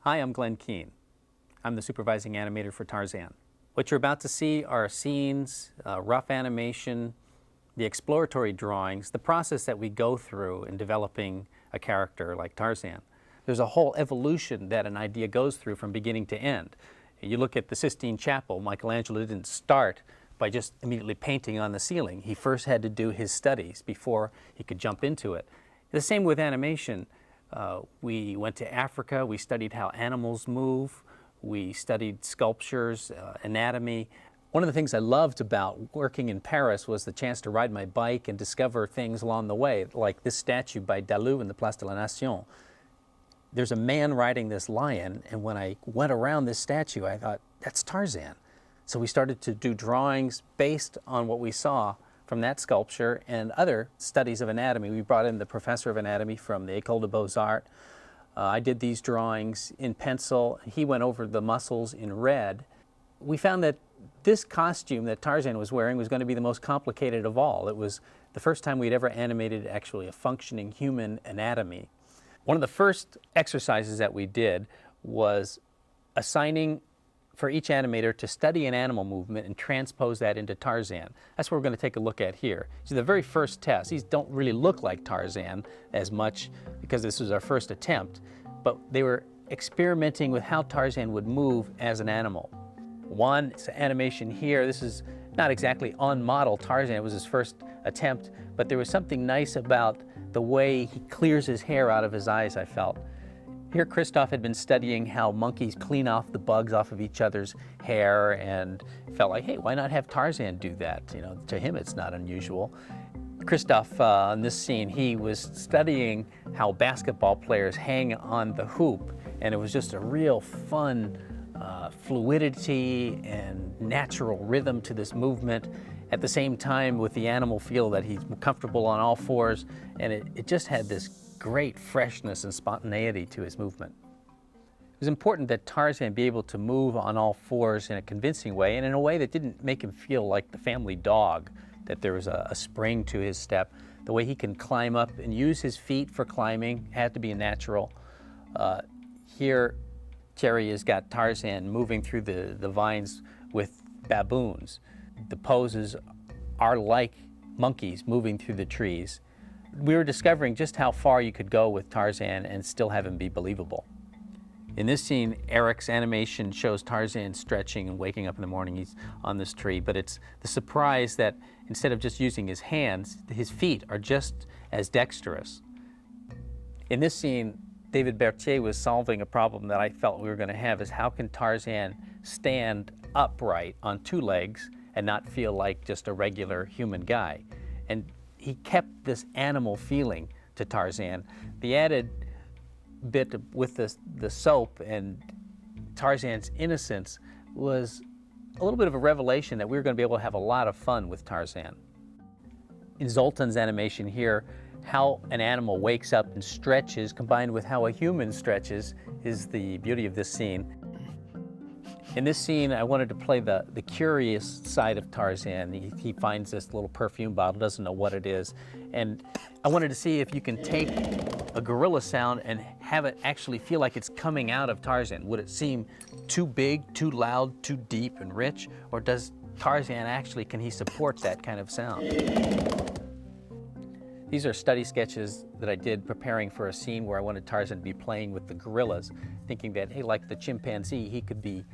Hi, I'm Glen Keane. I'm the supervising animator for Tarzan. What you're about to see are scenes, rough animation, the exploratory drawings, the process that we go through in developing a character like Tarzan. There's a whole evolution that an idea goes through from beginning to end. You look at the Sistine Chapel, Michelangelo didn't start by just immediately painting on the ceiling. He first had to do his studies before he could jump into it. The same with animation. We went to Africa, we studied how animals move, we studied sculptures, anatomy. One of the things I loved about working in Paris was the chance to ride my bike and discover things along the way, like this statue by Dalou in the Place de la Nation. There's a man riding this lion, and when I went around this statue, I thought, that's Tarzan. So we started to do drawings based on what we saw from that sculpture and other studies of anatomy. We brought in the professor of anatomy from the École des Beaux-Arts. I did these drawings in pencil. He went over the muscles in red. We found that this costume that Tarzan was wearing was going to be the most complicated of all. It was the first time we'd ever animated actually a functioning human anatomy. One of the first exercises that we did was assigning for each animator to study an animal movement and transpose that into Tarzan. That's what we're going to take a look at here. So the very first test, these don't really look like Tarzan as much because this was our first attempt, but they were experimenting with how Tarzan would move as an animal. One, it's an animation here. This is not exactly on model Tarzan. It was his first attempt, but there was something nice about the way he clears his hair out of his eyes, I felt. Here, Christophe had been studying how monkeys clean off the bugs off of each other's hair and felt like, hey, why not have Tarzan do that? You know, to him, it's not unusual. Christophe, in this scene, he was studying how basketball players hang on the hoop, and it was just a real fun fluidity and natural rhythm to this movement. At the same time, with the animal feel that he's comfortable on all fours, and it just had this great freshness and spontaneity to his movement. It was important that Tarzan be able to move on all fours in a convincing way and in a way that didn't make him feel like the family dog, that there was a spring to his step. The way he can climb up and use his feet for climbing had to be natural. Here, Thierry has got Tarzan moving through the vines with baboons. The poses are like monkeys moving through the trees. We were discovering just how far you could go with Tarzan and still have him be believable. In this scene, Eric's animation shows Tarzan stretching and waking up in the morning. He's on this tree, but it's the surprise that instead of just using his hands, his feet are just as dexterous. In this scene, David Berthier was solving a problem that I felt we were going to have, is how can Tarzan stand upright on two legs and not feel like just a regular human guy? And he kept this animal feeling to Tarzan. The added bit with the soap and Tarzan's innocence was a little bit of a revelation that we were going to be able to have a lot of fun with Tarzan. In Zoltan's animation here, how an animal wakes up and stretches combined with how a human stretches is the beauty of this scene. In this scene, I wanted to play the curious side of Tarzan. He finds this little perfume bottle, doesn't know what it is. And I wanted to see if you can take a gorilla sound and have it actually feel like it's coming out of Tarzan. Would it seem too big, too loud, too deep and rich? Or does Tarzan actually, can he support that kind of sound? These are study sketches that I did preparing for a scene where I wanted Tarzan to be playing with the gorillas, thinking that, hey, like the chimpanzee, he could be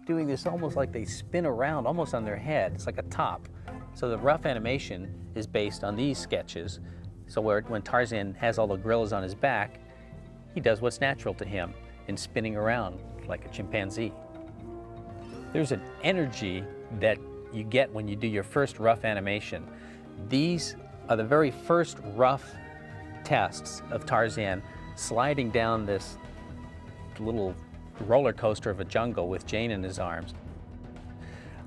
doing this almost like they spin around almost on their head. It's like a top. So the rough animation is based on these sketches. So when Tarzan has all the gorillas on his back, he does what's natural to him in spinning around like a chimpanzee. There's an energy that you get when you do your first rough animation. These are the very first rough tests of Tarzan sliding down this little roller coaster of a jungle with Jane in his arms.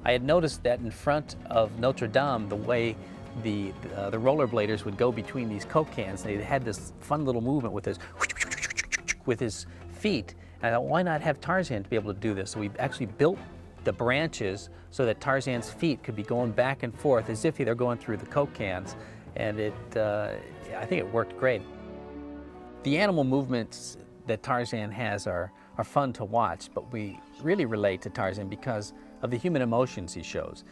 I had noticed that in front of Notre Dame, the way the rollerbladers would go between these Coke cans, they had this fun little movement with his feet. And I thought, why not have Tarzan to be able to do this? So we actually built the branches so that Tarzan's feet could be going back and forth as if they're going through the Coke cans. And I think it worked great. The animal movements that Tarzan has are fun to watch, but we really relate to Tarzan because of the human emotions he shows.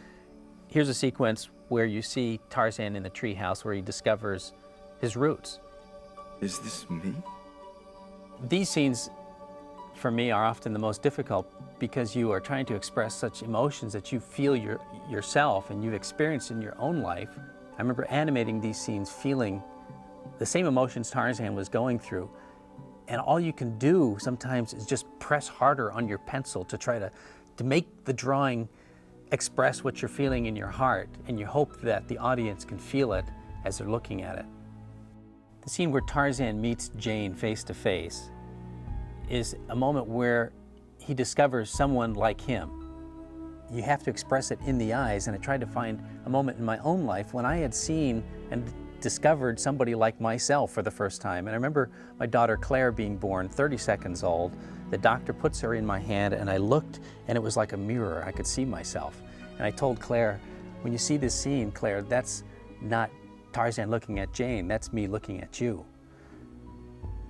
Here's a sequence where you see Tarzan in the treehouse where he discovers his roots. Is this me? These scenes, for me, are often the most difficult because you are trying to express such emotions that you feel yourself and you've experienced in your own life. I remember animating these scenes feeling the same emotions Tarzan was going through. And all you can do sometimes is just press harder on your pencil to try to make the drawing express what you're feeling in your heart, and you hope that the audience can feel it as they're looking at it. The scene where Tarzan meets Jane face to face is a moment where he discovers someone like him. You have to express it in the eyes, and I tried to find a moment in my own life when I had seen and discovered somebody like myself for the first time. And I remember my daughter Claire being born, 30 seconds old. The doctor puts her in my hand, and I looked, and it was like a mirror. I could see myself. And I told Claire, when you see this scene, Claire, that's not Tarzan looking at Jane, that's me looking at you.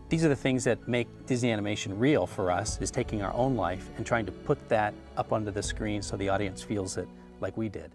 These are the things that make Disney animation real for us, is taking our own life and trying to put that up onto the screen so the audience feels it like we did.